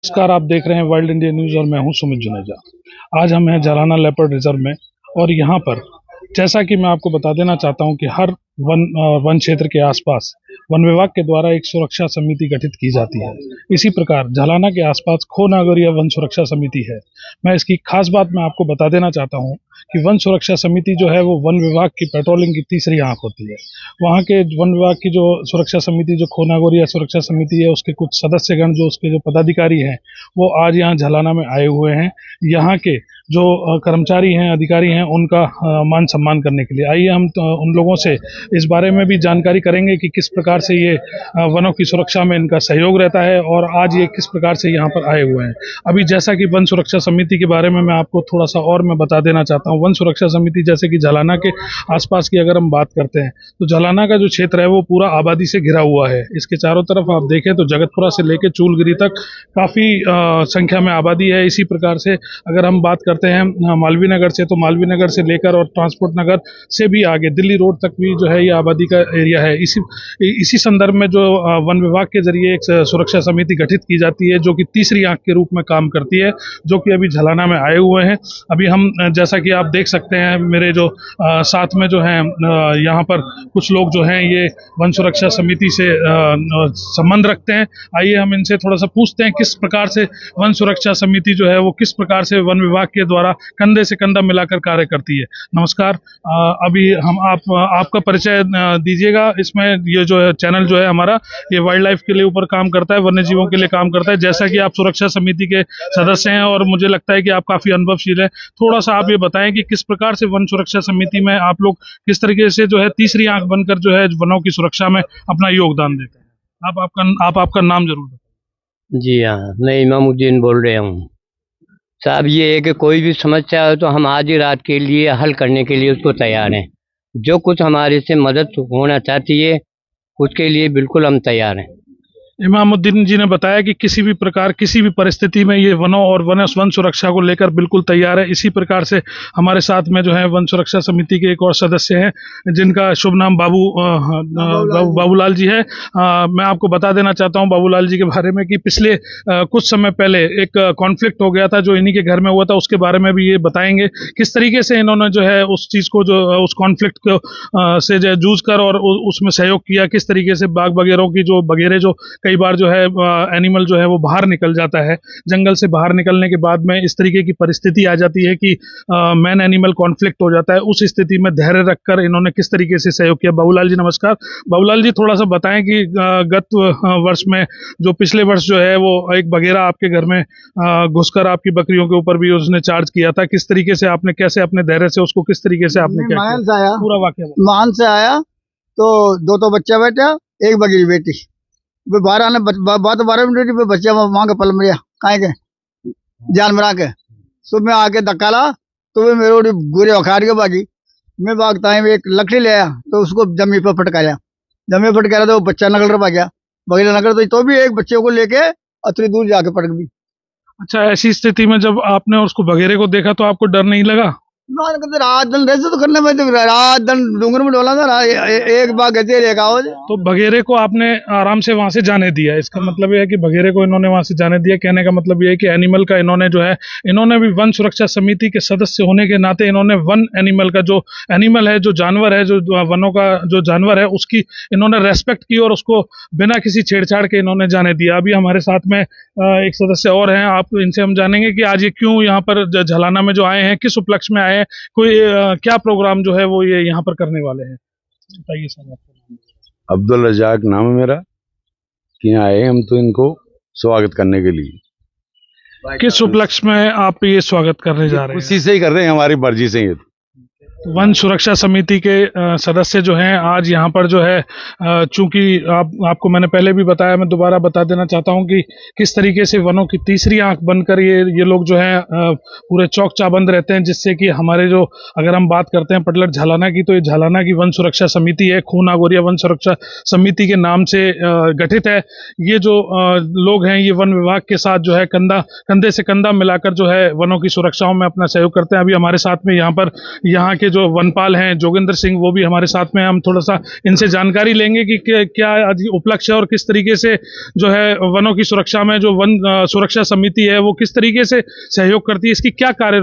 नमस्कार, आप देख रहे हैं वर्ल्ड इंडिया न्यूज़ और मैं हूं सुमित जुनेजा। आज हम हैं जालाना लेपर्ड रिजर्व में और यहाँ पर जैसा कि मैं आपको बता देना चाहता हूं कि हर वन क्षेत्र के आसपास वन विभाग के द्वारा एक सुरक्षा समिति गठित की जाती है। इसी प्रकार झालाना के आसपास खो नागौरिया वन सुरक्षा समिति है। मैं इसकी खास बात मैं आपको बता देना चाहता हूं कि वन सुरक्षा समिति जो है वो वन विभाग की पेट्रोलिंग की तीसरी आंख होती है। वहाँ के वन विभाग की जो सुरक्षा समिति जो खो नागौरिया सुरक्षा समिति है उसके कुछ सदस्यगण जो उसके जो पदाधिकारी हैं वो आज यहाँ झालाना में आए हुए हैं। यहाँ के जो कर्मचारी हैं अधिकारी हैं उनका मान सम्मान करने के लिए आइए हम उन लोगों से इस बारे में भी जानकारी करेंगे कि किस प्रकार से ये वनों की सुरक्षा में इनका सहयोग रहता है और आज ये किस प्रकार से यहाँ पर आए हुए हैं। अभी जैसा कि वन सुरक्षा समिति के बारे में मैं आपको थोड़ा सा और मैं बता देना चाहता हूँ। वन सुरक्षा समिति जैसे कि झालाना के आसपास की अगर हम बात करते हैं तो झालाना का जो क्षेत्र है वो पूरा आबादी से घिरा हुआ है। इसके चारों तरफ आप देखें तो जगतपुरा से लेकर चूलगिरी तक काफ़ी संख्या में आबादी है। इसी प्रकार से अगर हम बात करते हैं मालवीय नगर से तो मालवीय नगर से लेकर और ट्रांसपोर्ट नगर से भी आगे दिल्ली रोड तक भी जो है ये आबादी का एरिया है। इसी संदर्भ में जो वन विभाग के जरिए एक सुरक्षा समिति गठित की जाती है जो कि तीसरी आंख के रूप में काम करती है, जो कि अभी झालाना में आए हुए हैं। अभी हम जैसा कि आप देख सकते हैं मेरे जो साथ में जो है यहाँ पर कुछ लोग जो हैं ये वन सुरक्षा समिति से संबंध रखते हैं। आइए हम इनसे थोड़ा सा पूछते हैं किस प्रकार से वन सुरक्षा समिति जो है वो किस प्रकार से वन विभाग के द्वारा कंधे से कंधा मिलाकर कार्य करती है। नमस्कार, अभी हम आपका परिचय दीजिएगा। इसमें ये जो है चैनल जो है हमारा ये वाइल्ड लाइफ के लिए ऊपर काम करता है, वन्य जीवों के लिए काम करता है। जैसा कि आप सुरक्षा समिति के सदस्य हैं और मुझे लगता है कि आप काफी अनुभवशील है, थोड़ा सा आप ये बताएं कि किस प्रकार से वन सुरक्षा समिति में आप लोग किस तरीके से जो है तीसरी आंख बनकर जो है वनों की सुरक्षा में अपना योगदान देते हैं। आप आपका नाम जरूर बताएं। जी हाँ, मैं इमामुद्दीन बोल रहा हूँ। साहब ये है कि कोई भी समस्या हो तो हम आज ही रात के लिए हल करने के लिए उसको तैयार हैं। जो कुछ हमारे से मदद होना चाहती है उसके लिए बिल्कुल हम तैयार हैं। इमामुद्दीन जी ने बताया कि किसी भी प्रकार किसी भी परिस्थिति में ये वनों और वन सुरक्षा को लेकर बिल्कुल तैयार है। इसी प्रकार से हमारे साथ में जो है वन सुरक्षा समिति के एक और सदस्य हैं जिनका शुभ नाम बाबूलाल जी है। मैं आपको बता देना चाहता हूं बाबूलाल जी के बारे में कि पिछले कुछ समय पहले एक कॉन्फ्लिक्ट हो गया था जो इन्हीं के घर में हुआ था, उसके बारे में भी ये बताएंगे किस तरीके से इन्होंने जो है उस चीज़ को जो उस कॉन्फ्लिक्ट को से जूझ कर और उसमें सहयोग किया, किस तरीके से बाघ वगैरह की जो वगैरह जो कई बार जो है एनिमल जो है वो बाहर निकल जाता है। जंगल से बाहर निकलने के बाद में इस तरीके की परिस्थिति आ जाती है कि मैन एनिमल कॉन्फ्लिक्ट हो जाता है। उस स्थिति में धैर्य रखकर इन्होंने किस तरीके से सहयोग किया। बाबूलाल जी नमस्कार। बाबूलाल जी थोड़ा सा बताएं कि गत वर्ष में जो पिछले वर्ष जो है वो एक बघेरा आपके घर में घुसकर आपकी बकरियों के ऊपर भी उसने चार्ज किया था, किस तरीके से आपने कैसे अपने धैर्य से उसको किस तरीके से आपने क्या किया? पूरा वाकया मान से आया तो दो बच्चा बैठा, एक बकरी बेटी 12 मिनट पे बच्चा वहां के पल मरिया कहीं के जान मरा के। तो मैं आके धक्का ला तो वे मेरे गुरे उखाड़ के भागी। मैं भागता है एक लकड़ी ले आया तो उसको जमी पे फटकाया तो बच्चा नकल रहा गया बगीला नकल तो भी एक बच्चे को लेके अतरी दूर जाके पटक भी। अच्छा, ऐसी स्थिति में जब आपने उसको बघेरे को देखा तो आपको डर नहीं लगा? रात दिन रहे तो करने में तो रात दिन डूंगर में डोला था एक बार गए देखा हो तो बघेरे को आपने आराम से वहां से जाने दिया। इसका मतलब यह है कि बघेरे को इन्होंने वहां से जाने दिया। कहने का मतलब यह है कि एनिमल का इन्होंने जो है इन्होंने भी वन सुरक्षा समिति के सदस्य होने के नाते इन्होंने वन एनिमल का जो एनिमल है जो जानवर है जो वनों का जो जानवर है उसकी इन्होंने रेस्पेक्ट की और उसको बिना किसी छेड़छाड़ के इन्होंने जाने दिया। अभी हमारे साथ में एक सदस्य और हैं, आप इनसे हम जानेंगे कि आज ये क्यों यहाँ पर झालाना में जो आए हैं, किस उपलक्ष्य में आए हैं, कोई क्या प्रोग्राम जो है वो ये यहाँ पर करने वाले हैं, बताइए सर। अब्दुल रजाक नाम है मेरा। यहाँ आए हम तो इनको स्वागत करने के लिए। किस उपलक्ष्य में आप ये स्वागत करने जा रहे हैं? उसी से ही कर रहे हैं, हमारी मर्जी से ही। वन सुरक्षा समिति के सदस्य जो हैं आज यहाँ पर जो है चूंकि आपको मैंने पहले भी बताया, मैं दोबारा बता देना चाहता हूँ कि किस तरीके से वनों की तीसरी आंख बनकर ये लोग जो हैं पूरे चौक चाबंद रहते हैं, जिससे कि हमारे जो अगर हम बात करते हैं पटलट झालाना की तो ये झालाना की वन सुरक्षा समिति है, खो नागौरिया वन सुरक्षा समिति के नाम से गठित है। ये जो लोग हैं ये वन विभाग के साथ जो है कंधे से कंधा मिलाकर जो है वनों की सुरक्षाओं में अपना सहयोग करते हैं। अभी हमारे साथ में यहाँ के जो वनपाल हैं जोगिंदर सिंह, वो भी हमारे साथ में, हम थोड़ा सा इनसे जानकारी लेंगे कि क्या आज उपलक्ष्य है और किस तरीके से जो है वनों की सुरक्षा में जो वन सुरक्षा समिति है वो किस तरीके से सहयोग करती है, इसकी क्या कार्य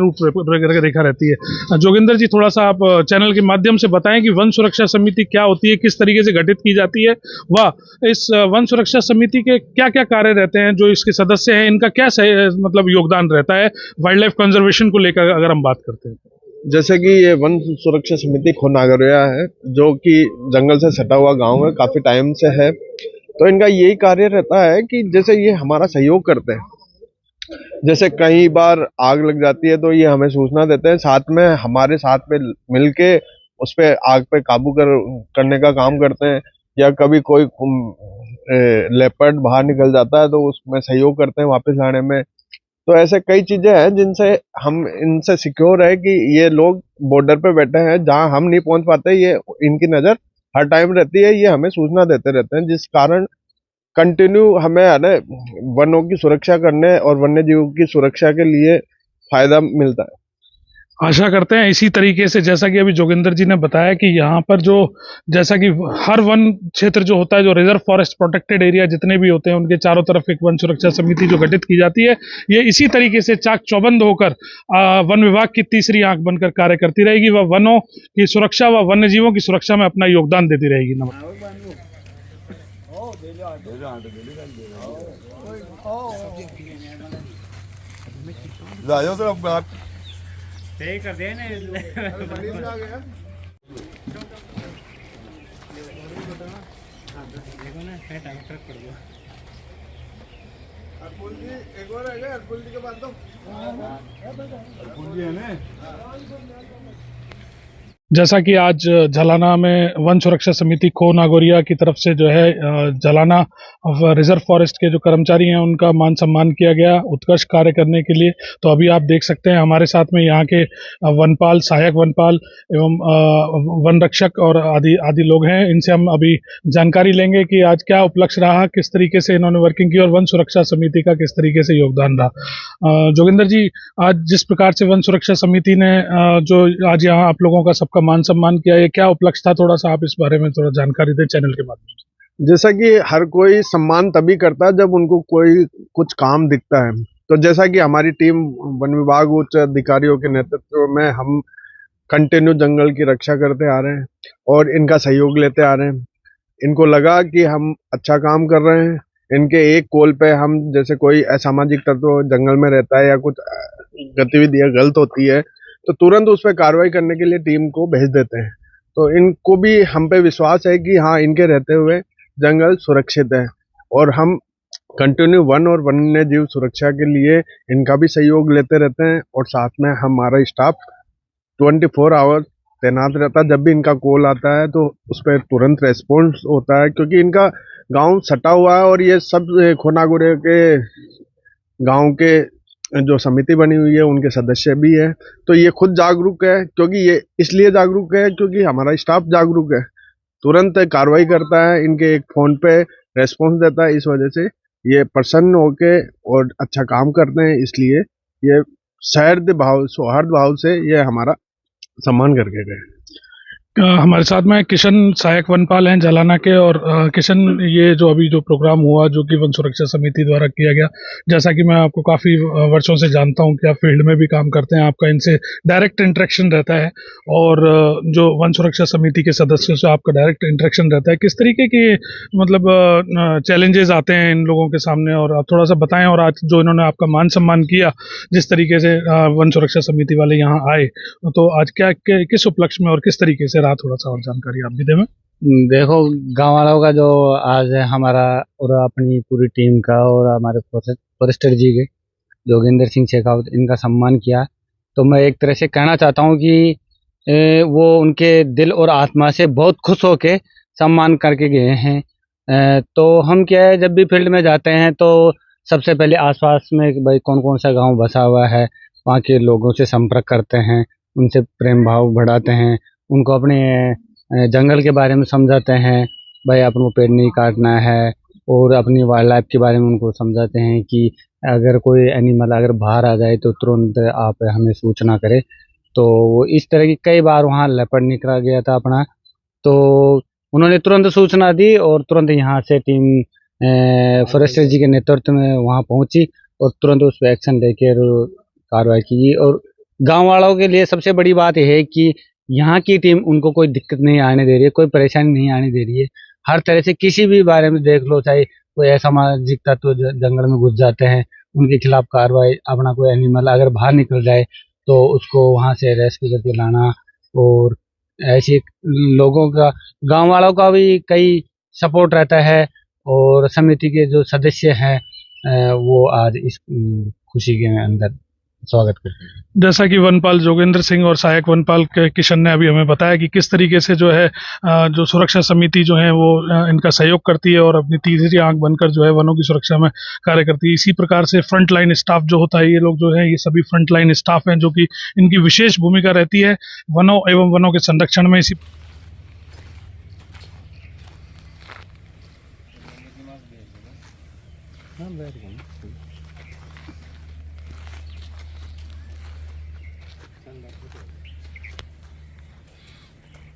रेखा रहती है। जोगिंदर जी, थोड़ा सा आप चैनल के माध्यम से बताएं कि वन सुरक्षा समिति क्या होती है, किस तरीके से गठित की जाती है, व इस वन सुरक्षा समिति के क्या क्या कार्य रहते हैं, जो इसके सदस्य हैं इनका क्या मतलब योगदान रहता है वाइल्ड लाइफ कंजर्वेशन को लेकर अगर हम बात करते हैं। जैसे कि ये वन सुरक्षा समिति खो नागरिया है, जो कि जंगल से सटा हुआ गांव है, काफी टाइम से है। तो इनका यही कार्य रहता है कि जैसे ये हमारा सहयोग करते हैं, जैसे कई बार आग लग जाती है तो ये हमें सूचना देते हैं, साथ में हमारे साथ में मिलके उस पे आग पे काबू करने का काम करते हैं। या कभी कोई लेपर्ड बाहर निकल जाता है तो उसमें सहयोग करते हैं वापस लाने में। तो ऐसे कई चीजें हैं जिनसे हम इनसे सिक्योर है कि ये लोग बॉर्डर पे बैठे हैं, जहां हम नहीं पहुंच पाते, ये इनकी नजर हर टाइम रहती है, ये हमें सूचना देते रहते हैं, जिस कारण कंटिन्यू हमें है ना वनों की सुरक्षा करने और वन्य जीवों की सुरक्षा के लिए फायदा मिलता है। आशा करते हैं इसी तरीके से, जैसा कि अभी जोगिंदर जी ने बताया कि यहाँ पर जो जैसा कि हर वन क्षेत्र जो होता है, जो रिजर्व फॉरेस्ट प्रोटेक्टेड एरिया जितने भी होते हैं, उनके चारों तरफ एक वन सुरक्षा समिति जो गठित की जाती है, ये इसी तरीके से चाक चौबंद होकर वन विभाग की तीसरी आंख बनकर कार्य करती रहेगी। वह वनों की सुरक्षा व वन्य जीवों की सुरक्षा में अपना योगदान देती रहेगी। जैसा कि आज झलाना में वन सुरक्षा समिति खो नागौरिया की तरफ से जो है झलाना रिजर्व फॉरेस्ट के जो कर्मचारी हैं उनका मान सम्मान किया गया उत्कृष्ट कार्य करने के लिए। तो अभी आप देख सकते हैं हमारे साथ में यहाँ के वनपाल, सहायक वनपाल एवं वन रक्षक और आदि लोग हैं। इनसे हम अभी जानकारी लेंगे कि आज क्या उपलक्ष्य रहा, किस तरीके से इन्होंने वर्किंग की और वन सुरक्षा समिति का किस तरीके से योगदान रहा। जोगिंदर जी, आज जिस प्रकार से वन सुरक्षा समिति ने जो आज यहाँ आप लोगों का सबका मान सम्मान किया, ये क्या उपलक्ष्य था, थोड़ा सा आप इस बारे में थोड़ा जानकारी दें चैनल के माध्यम से। जैसा कि हर कोई सम्मान तभी करता है जब उनको कोई कुछ काम दिखता है। तो जैसा कि हमारी टीम वन विभाग उच्च अधिकारियों के नेतृत्व में हम कंटिन्यू जंगल की रक्षा करते आ रहे हैं और इनका सहयोग लेते आ रहे हैं। इनको लगा कि हम अच्छा काम कर रहे हैं, इनके एक कॉल पे हम, जैसे कोई असामाजिक तत्व जंगल में रहता है या कुछ गतिविधियां गलत होती है तो तुरंत उस पर कार्रवाई करने के लिए टीम को भेज देते हैं। तो इनको भी हम पे विश्वास है कि हाँ, इनके रहते हुए जंगल सुरक्षित है और हम कंटिन्यू वन और वन्य जीव सुरक्षा के लिए इनका भी सहयोग लेते रहते हैं। और साथ में हमारा स्टाफ 24 आवर तैनात रहता है। जब भी इनका कॉल आता है तो उस पर तुरंत रेस्पॉन्स होता है, क्योंकि इनका गांव सटा हुआ है और ये सब खो नागौरिया के गांव के जो समिति बनी हुई है उनके सदस्य भी है। तो ये खुद जागरूक है, क्योंकि ये इसलिए जागरूक है क्योंकि हमारा स्टाफ जागरूक है, तुरंत कार्रवाई करता है, इनके एक फोन पे रेस्पॉन्स देता है। इस वजह से ये प्रसन्न होके और अच्छा काम करते हैं, इसलिए ये सौहार्द भाव से ये हमारा सम्मान करके गए। हमारे साथ में किशन सहायक वनपाल हैं झलाना के। और किशन, ये जो अभी जो प्रोग्राम हुआ जो कि वन सुरक्षा समिति द्वारा किया गया, जैसा कि मैं आपको काफ़ी वर्षों से जानता हूं कि आप फील्ड में भी काम करते हैं, आपका इनसे डायरेक्ट इंटरेक्शन रहता है और जो वन सुरक्षा समिति के सदस्यों से आपका डायरेक्ट इंटरेक्शन रहता है, किस तरीके के मतलब चैलेंजेस आते हैं इन लोगों के सामने, और आप थोड़ा सा बताएं। और आज जो इन्होंने आपका मान सम्मान किया, जिस तरीके से वन सुरक्षा समिति वाले यहाँ आए, तो आज क्या किस उपलक्ष्य में और किस तरीके से, थोड़ा सा और जानकारी आप भी दें। देखो, गांव वालों का जो आज है हमारा और अपनी पूरी टीम का और हमारे फॉरेस्टर जी के जोगिंदर सिंह शेखावत, इनका सम्मान किया, तो मैं एक तरह से कहना चाहता हूं कि वो उनके दिल और आत्मा से बहुत खुश होके सम्मान करके गए हैं। तो हम क्या है, जब भी फील्ड में जाते हैं तो सबसे पहले आसपास में भाई कौन कौन सा गांव बसा हुआ है, वहाँ के लोगों से संपर्क करते हैं, उनसे प्रेम भाव बढ़ाते हैं, उनको अपने जंगल के बारे में समझाते हैं, भाई अपन को पेड़ नहीं काटना है, और अपनी वाइल्ड लाइफ के बारे में उनको समझाते हैं कि अगर कोई एनिमल अगर बाहर आ जाए तो तुरंत आप हमें सूचना करें। तो वो इस तरह की कई बार वहाँ लेपर्ड निकला गया था अपना। तो उन्होंने तुरंत सूचना दी और तुरंत यहाँ से टीम फॉरेस्टर जी के नेतृत्व में वहाँ पहुंची और तुरंत उस पर एक्शन लेकर कार्रवाई की। और गांव वालों के लिए सबसे बड़ी बात यह है कि यहाँ की टीम उनको कोई दिक्कत नहीं आने दे रही है, कोई परेशानी नहीं आने दे रही है। हर तरह से किसी भी बारे में देख लो, चाहे कोई असामाजिक तत्व जंगल में घुस जाते हैं उनके खिलाफ कार्रवाई, अपना कोई एनिमल अगर बाहर निकल जाए तो उसको वहाँ से रेस्क्यू करके लाना। और ऐसे लोगों का, गांव वालों का भी कई सपोर्ट रहता है और समिति के जो सदस्य हैं वो आज इस खुशी के अंदर स्वागत करते हैं। जैसा कि वनपाल जोगेंद्र सिंह और सहायक वनपाल किशन ने अभी हमें बताया कि किस तरीके से जो है जो सुरक्षा समिति जो है वो इनका सहयोग करती है और अपनी तीसरी आंख बनकर जो है वनों की सुरक्षा में कार्य करती है। इसी प्रकार से फ्रंट लाइन स्टाफ जो होता है, ये लोग जो है ये सभी फ्रंट लाइन स्टाफ हैं जो कि इनकी विशेष भूमिका रहती है वनों एवं वनों के संरक्षण में। इसी